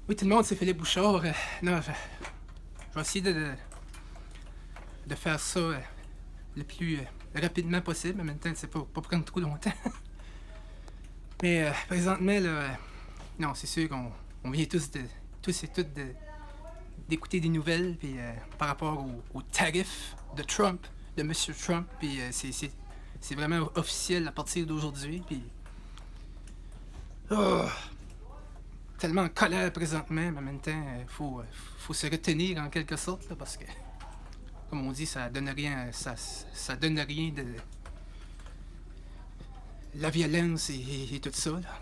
Oui, tout le monde, c'est Philippe Bouchard. Non, je vais essayer de faire ça le plus rapidement possible. En même temps, c'est pas prendre trop longtemps. Mais présentement, là, non, c'est sûr qu'on vient tous et toutes d'écouter des nouvelles puis, par rapport au tarif de Trump, de M. Trump. Puis c'est vraiment officiel à partir d'aujourd'hui. Puis. Oh, tellement en colère présentement, mais en même temps, faut se retenir en quelque sorte, là, parce que, comme on dit, ça donne rien, ça donne rien de la violence et tout ça. Là.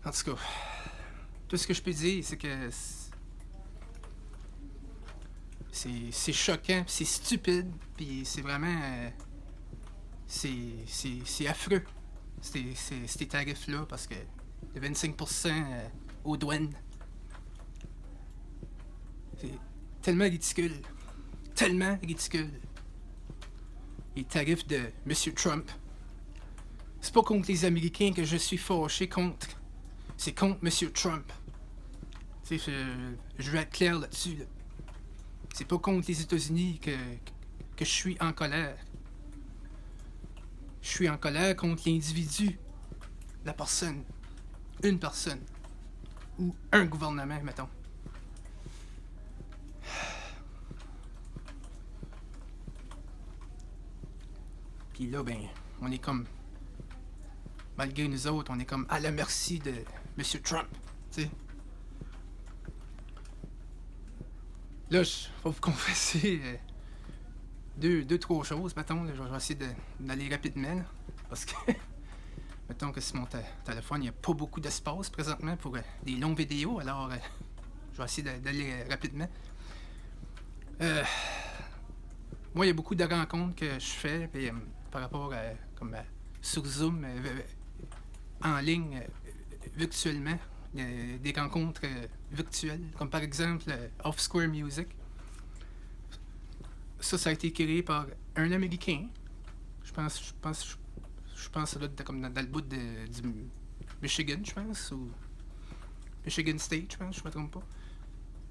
En tout cas, tout ce que je peux dire, c'est que c'est choquant, c'est stupide, puis c'est vraiment, c'est affreux. Ces tarifs-là, parce que le 25% aux douanes, c'est tellement ridicule. Tellement ridicule. Les tarifs de M. Trump. C'est pas contre les Américains que je suis fâché contre. C'est contre M. Trump. Je veux être clair là-dessus. Là. C'est pas contre les États-Unis que je suis en colère. Je suis en colère contre l'individu, la personne, une personne, ou un gouvernement, mettons. Puis là, ben, on est comme, malgré nous autres, on est comme à la merci de M. Trump, tu sais. Là, je vais vous confesser deux, trois choses, mettons. Là, je vais essayer d'aller rapidement, là, parce que, mettons que sur mon téléphone, il n'y a pas beaucoup d'espace présentement pour des longues vidéos, alors je vais essayer d'aller rapidement. Moi, il y a beaucoup de rencontres que je fais puis, par rapport à, comme, sur Zoom, en ligne, virtuellement. Des rencontres virtuelles, comme par exemple Off Square Music. Ça a été créé par un Américain. Je pense que ça doit être comme dans le bout du Michigan, je pense, ou Michigan State, je pense, je me trompe pas.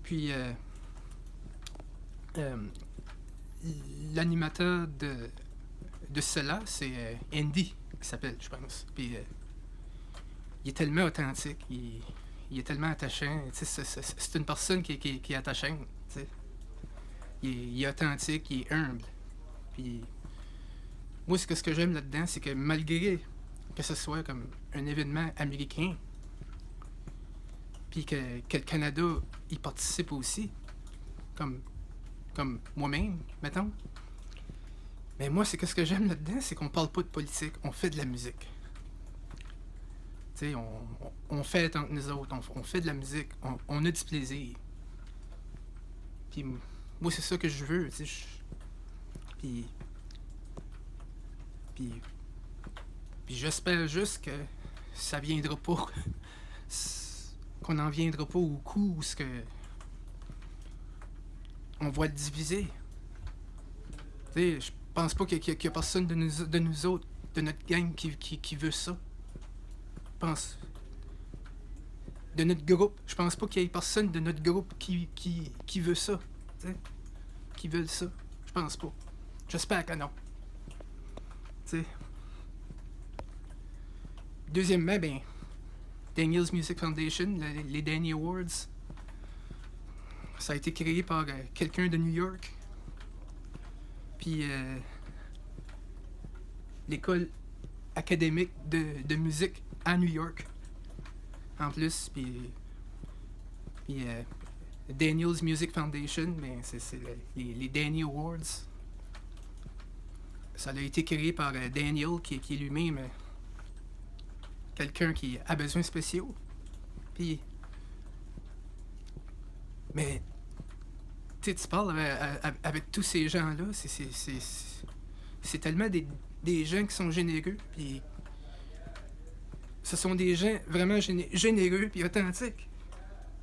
Puis l'animateur de cela, c'est Andy, qui s'appelle, je pense. Puis il est tellement authentique, il est tellement attachant. C'est une personne qui est attachante. Il est authentique, il est humble. Puis moi, ce que j'aime là-dedans, c'est que malgré que ce soit comme un événement américain, puis que le Canada y participe aussi, comme moi-même, mettons. Mais moi, c'est que ce que j'aime là-dedans, c'est qu'on parle pas de politique, on fait de la musique. T'sais, on fait entre nous autres, on fait de la musique, on a du plaisir. Puis moi, c'est ça que je veux, tu sais. Puis j'espère juste que ça viendra pas, qu'on n'en viendra pas au coup où ce que on va le diviser. Tu sais, je pense pas qu'il y a personne de nous autres, de notre gang qui veut ça. Je pense. De notre groupe. Je pense pas qu'il y ait personne de notre groupe qui veut ça. T'sais? Qui veulent ça. Je pense pas. J'espère que non. T'sais. Deuxièmement, ben, Daniels Music Foundation, les Danny Awards, ça a été créé par quelqu'un de New York. Puis l'école académique de musique à New York. En plus, puis Daniels Music Foundation, ben, c'est les Danny Awards. Ça a été créé par Daniel, qui est lui-même quelqu'un qui a besoins spéciaux. Puis, mais tu parles avec tous ces gens-là, c'est tellement des gens qui sont généreux, puis ce sont des gens vraiment généreux, puis authentiques,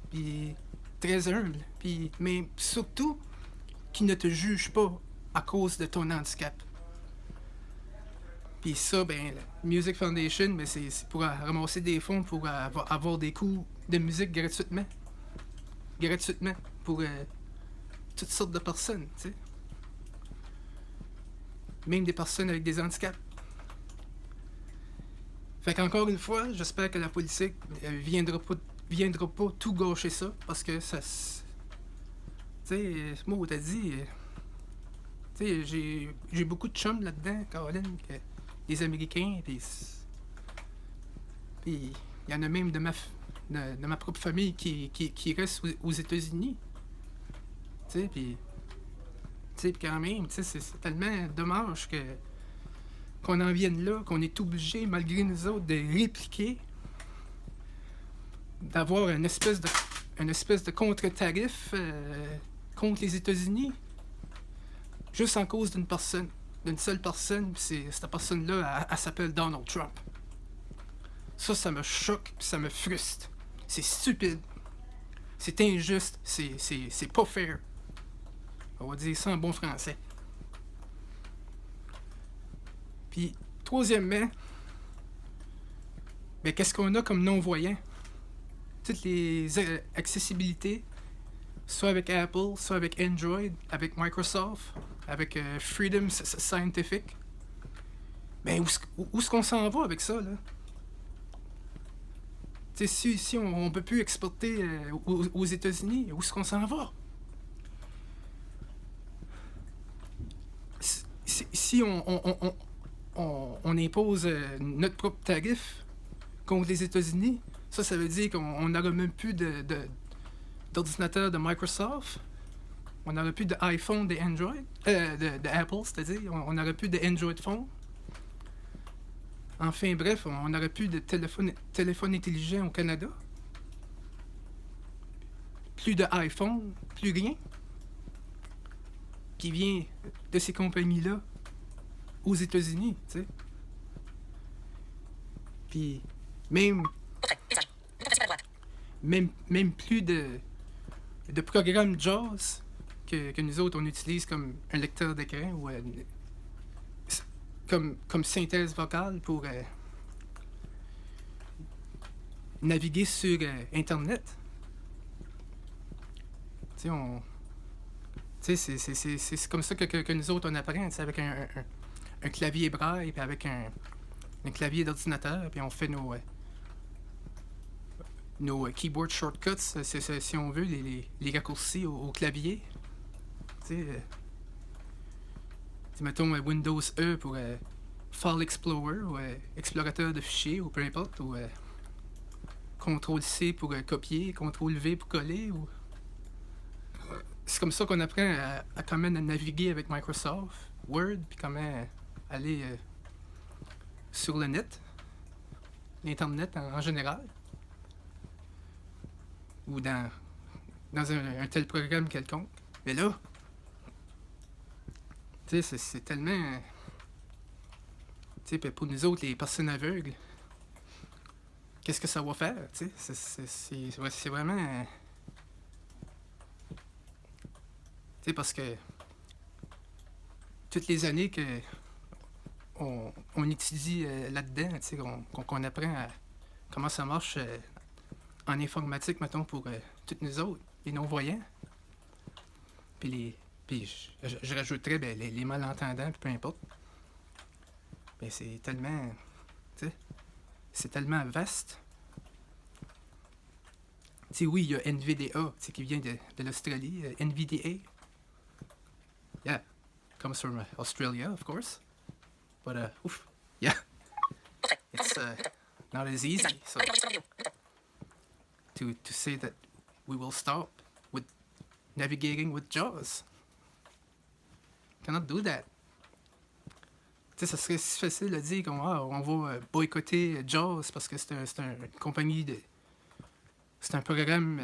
puis très humbles, puis mais surtout qui ne te jugent pas à cause de ton handicap. Puis ça, ben, la Music Foundation, ben, c'est pour ramasser des fonds pour avoir des cours de musique gratuitement. Gratuitement. Pour toutes sortes de personnes, tu sais. Même des personnes avec des handicaps. Fait qu'encore une fois, j'espère que la politique viendra pas tout gâcher ça, parce que ça... Tu sais, moi, t'as dit... Tu sais, j'ai beaucoup de chums là-dedans, Caroline, des Américains, puis il y en a même de ma propre famille qui reste aux États-Unis. Tu sais, puis quand même, tu sais, c'est tellement dommage qu'on en vienne là, qu'on est obligé, malgré nous autres, de répliquer, d'avoir une espèce de contre-tarif contre les États-Unis, juste en cause d'une seule personne, puis cette personne-là, elle s'appelle Donald Trump. Ça me choque, ça me frustre. C'est stupide. C'est injuste, c'est pas fair. On va dire ça en bon français. Puis, troisièmement, ben, qu'est-ce qu'on a comme non-voyants? Toutes les accessibilités, soit avec Apple, soit avec Android, avec Microsoft, avec Freedom Scientific. Ben, où est-ce qu'on s'en va avec ça, là? Tu sais, si on peut plus exporter aux États-Unis, où est-ce qu'on s'en va? Si on impose notre propre tarif contre les États-Unis, ça veut dire qu'on n'aura même plus d'ordinateur de Microsoft, on n'aura plus d'iPhone, d'Android, de Apple, c'est-à-dire, on n'aura plus d'Android Phone. Enfin bref, on n'aura plus de téléphone intelligent au Canada. Plus d'iPhone, plus rien. Qui vient de ces compagnies-là aux États-Unis, tu sais. Puis même plus de programmes JAWS que nous autres on utilise comme un lecteur d'écran ou comme synthèse vocale pour naviguer sur Internet. Tu sais, c'est comme ça que nous autres on apprend, avec un clavier braille, puis avec un clavier d'ordinateur, puis on fait nos keyboard shortcuts, si on veut, les raccourcis au clavier. Tu sais, mettons Windows E pour File Explorer ou explorateur de fichiers ou peu importe, ou CTRL C pour copier, CTRL V pour coller. Ou... C'est comme ça qu'on apprend à comment naviguer avec Microsoft Word, puis comment aller sur le net, l'Internet en général, ou dans un tel programme quelconque. Mais là, tu sais, c'est tellement... Tu sais, pour nous autres, les personnes aveugles, qu'est-ce que ça va faire, tu sais? C'est vraiment... Tu sais, parce que toutes les années que on étudie là-dedans, tu sais, qu'on apprend comment ça marche en informatique, mettons, pour toutes nous autres, les non-voyants, puis je rajouterais les malentendants, puis peu importe. Ben c'est tellement, tu sais, c'est tellement vaste. Tu sais, oui, il y a NVDA, tu sais, qui vient de l'Australie, NVDA. Yeah, comes from Australia, of course. But, oof, yeah, it's not as easy. So to say that we will stop with navigating with JAWS. Cannot do that. Tu sais, ça serait si facile de dire qu'on va boycotter JAWS parce que c'est une compagnie de... C'est un programme...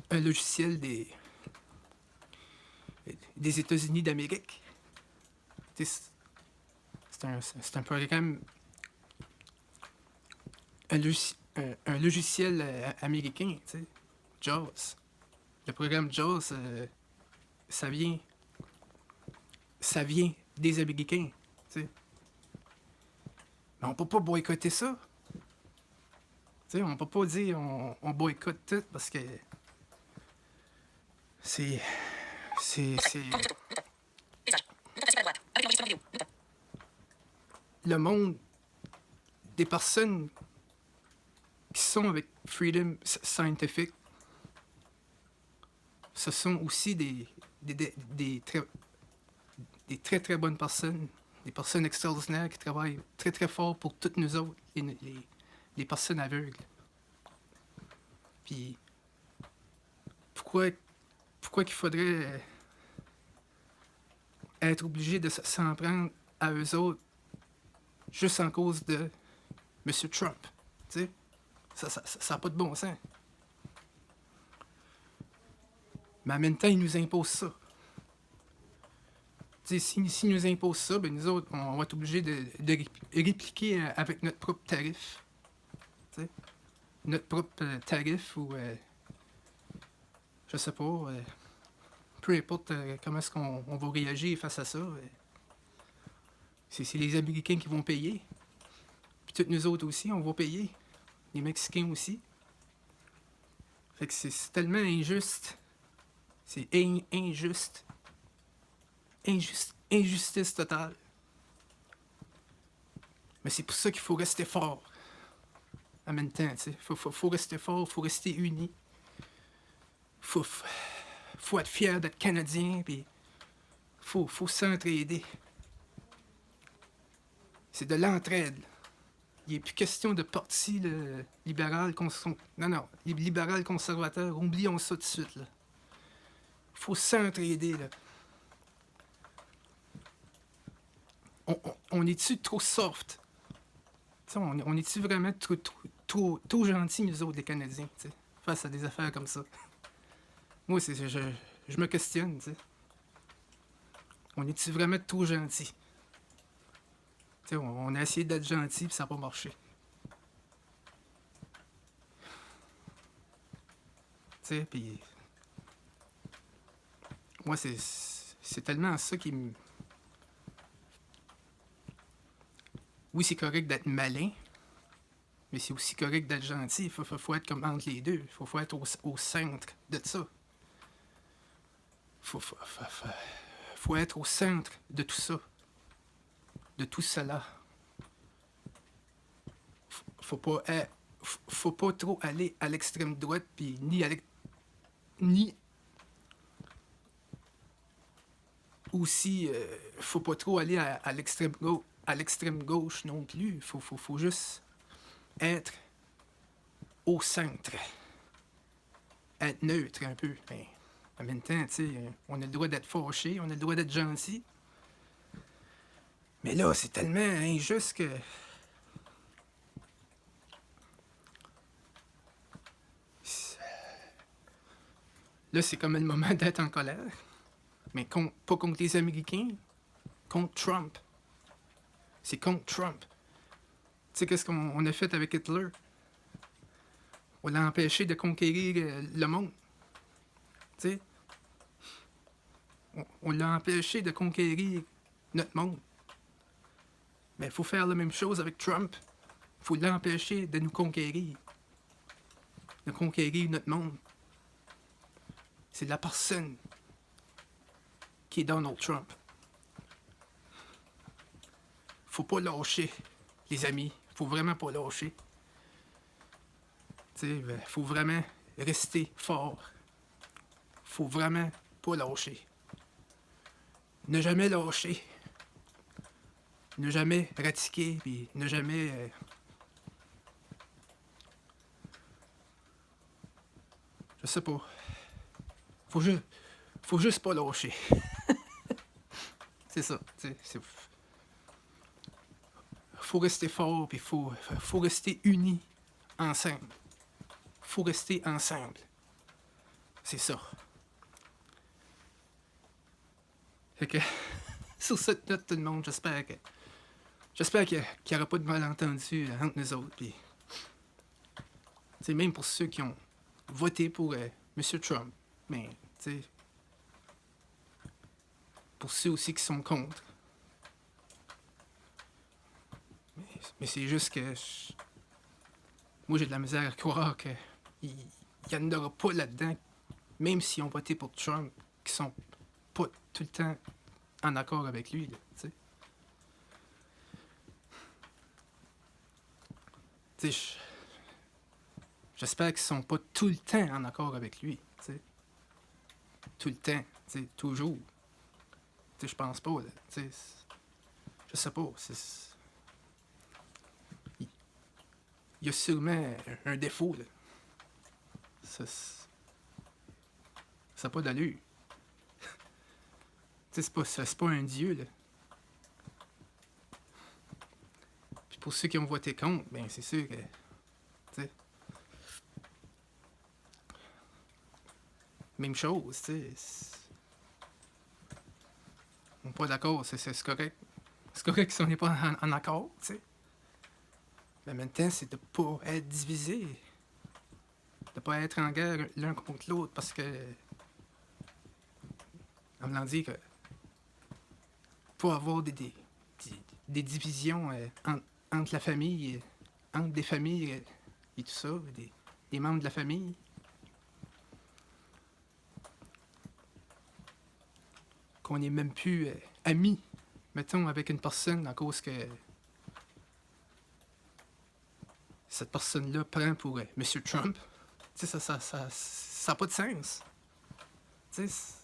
un logiciel des États-Unis d'Amérique. Tu sais, c'est un programme... Un logiciel américain, tu sais. JAWS. Le programme JAWS, ça vient des Américains. T'sais. Mais on peut pas boycotter ça. T'sais, on peut pas dire on boycotte tout parce que c'est. C'est. Le monde des personnes qui sont avec Freedom Scientific, ce sont aussi des très très bonnes personnes, des personnes extraordinaires qui travaillent très très fort pour toutes nous autres, les personnes aveugles. Puis pourquoi qu'il faudrait être obligé de s'en prendre à eux autres juste en cause de M. Trump, tu sais? Ça n'a pas de bon sens. Mais en même temps, ils nous imposent ça. S'ils nous imposent ça, ben nous autres, on va être obligés de répliquer avec notre propre tarif. T'sais? Notre propre tarif ou... je sais pas... peu importe comment est-ce qu'on va réagir face à ça. C'est les Américains qui vont payer. Puis toutes nous autres aussi, on va payer. Les Mexicains aussi. Fait que c'est tellement injuste. C'est injuste. Injustice totale. Mais c'est pour ça qu'il faut rester fort. En même temps, tu sais. Faut rester fort, faut rester unis. Faut être fier d'être Canadien, puis faut s'entraider. C'est de l'entraide. Il n'est plus question de parti libéral, non, les libéral conservateurs, oublions ça tout de suite, là. Faut s'entraider, là. On est-tu trop soft? T'sais, on est-tu vraiment trop gentils, nous autres, les Canadiens, t'sais, face à des affaires comme ça? Moi, je me questionne, tu sais. On est-tu vraiment trop gentils? T'sais, on a essayé d'être gentil, puis ça n'a pas marché. Tu sais, puis... Moi, c'est tellement ça qui me... Oui, c'est correct d'être malin, mais c'est aussi correct d'être gentil. Faut être comme entre les deux. Faut être au centre de ça. Faut être au centre de tout ça. De tout cela. Faut pas trop aller à l'extrême droite, puis ni aussi faut pas trop aller à l'extrême gauche non plus. Faut juste être au centre. Être neutre un peu. Ben, en même temps, tu sais, on a le droit d'être fâché, on a le droit d'être gentil. Mais là, c'est tellement injuste que... Là, c'est comme le moment d'être en colère. Mais pas contre les Américains, contre Trump. C'est contre Trump. Tu sais, qu'est-ce qu'on a fait avec Hitler? On l'a empêché de conquérir le monde. Tu sais? On l'a empêché de conquérir notre monde. Mais il faut faire la même chose avec Trump. Il faut l'empêcher de nous conquérir. De conquérir notre monde. C'est la personne qui est Donald Trump. Faut pas lâcher, les amis. Faut vraiment pas lâcher. Tu sais, faut vraiment rester fort. Faut vraiment pas lâcher. Ne jamais lâcher. Ne jamais pratiquer, puis ne jamais... je sais pas. Faut juste pas lâcher. C'est ça. Faut rester fort, puis faut rester unis ensemble. Faut rester ensemble. C'est ça. Fait que, sur cette note, tout le monde, j'espère qu'il n'y aura pas de malentendu entre nous autres. Puis, même pour ceux qui ont voté pour M. Trump, mais pour ceux aussi qui sont contre, Mais c'est juste que moi j'ai de la misère à croire que il y en aura pas là-dedans, même s'ils ont voté pour Trump, qui sont pas tout le temps en accord avec lui, là, tu sais. Tu sais, j'espère qu'ils sont pas tout le temps en accord avec lui, tu sais. Tout le temps, tu sais, toujours. Tu sais, je pense pas, là, tu sais. Je sais pas, il y a sûrement un défaut, là. Ça n'a pas d'allure. Tu sais, c'est pas un dieu, là. Puis pour ceux qui ont voté contre, ben c'est sûr que, tu sais, même chose, tu sais. On n'est pas d'accord, c'est correct. C'est correct si on n'est pas en accord, tu sais. Mais en même temps, c'est de pas être divisé. De pas être en guerre l'un contre l'autre parce que. On me l'a dit que. Pas avoir des divisions entre la famille, entre des familles et tout ça, des membres de la famille. Qu'on n'est même plus amis, mettons, avec une personne à cause que cette personne-là prend pour M. Trump. Tu sais, ça n'a pas de sens. Tu sais,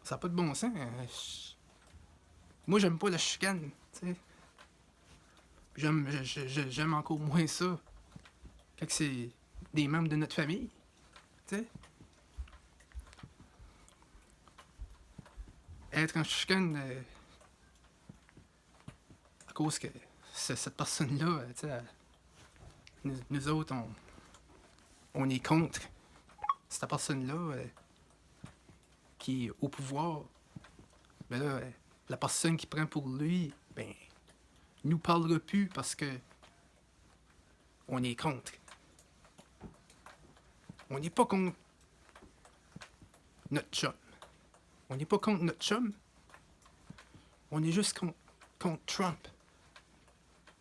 ça n'a pas de bon sens. Moi, j'aime pas la chicane, tu sais. J'aime encore moins ça quand c'est des membres de notre famille, tu sais. Être en chicane à cause que cette personne-là, tu sais, nous autres, on est contre cette personne-là qui est au pouvoir. Mais là, la personne qui prend pour lui, ben, nous parlera plus parce que on est contre. On n'est pas contre notre chum. On n'est pas contre notre chum. On est juste contre Trump.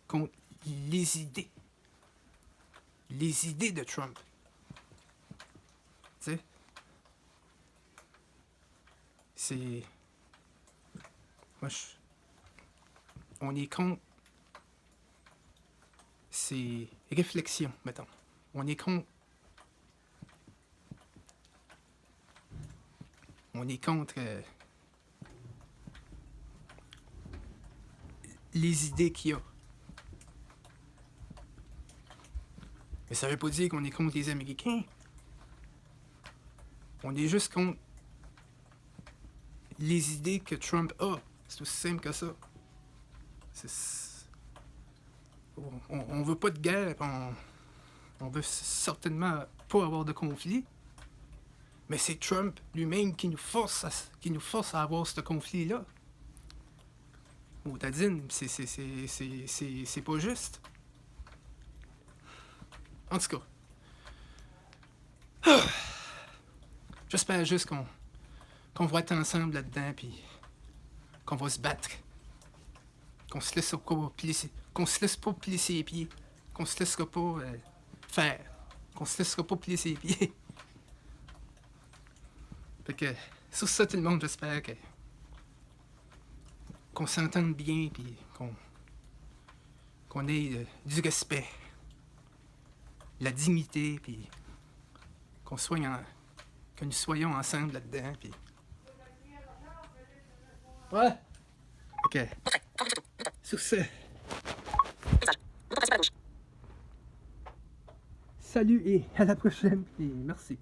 Contre les idées. Les idées de Trump. Tu sais? C'est. Moi, on est contre ces réflexions, mettons. On est contre. On est contre les idées qu'il y a. Mais ça veut pas dire qu'on est contre les Américains. On est juste contre les idées que Trump a. C'est aussi simple que ça. On veut pas de guerre, on veut certainement pas avoir de conflit. Mais c'est Trump lui-même qui nous force à avoir ce conflit-là. Moutadine, c'est pas juste. En tout cas, j'espère juste qu'on va être ensemble là-dedans, puis qu'on va se battre. Qu'on se laisse pas plier ses pieds. Qu'on se laissera pas faire. Qu'on se laissera pas plier ses pieds. Fait que, sur ça, tout le monde, j'espère qu'on s'entende bien, puis qu'on ait du respect, la dignité, puis que nous soyons ensemble là-dedans, puis. Ouais. Ok. Sur ce. Salut et à la prochaine, et merci.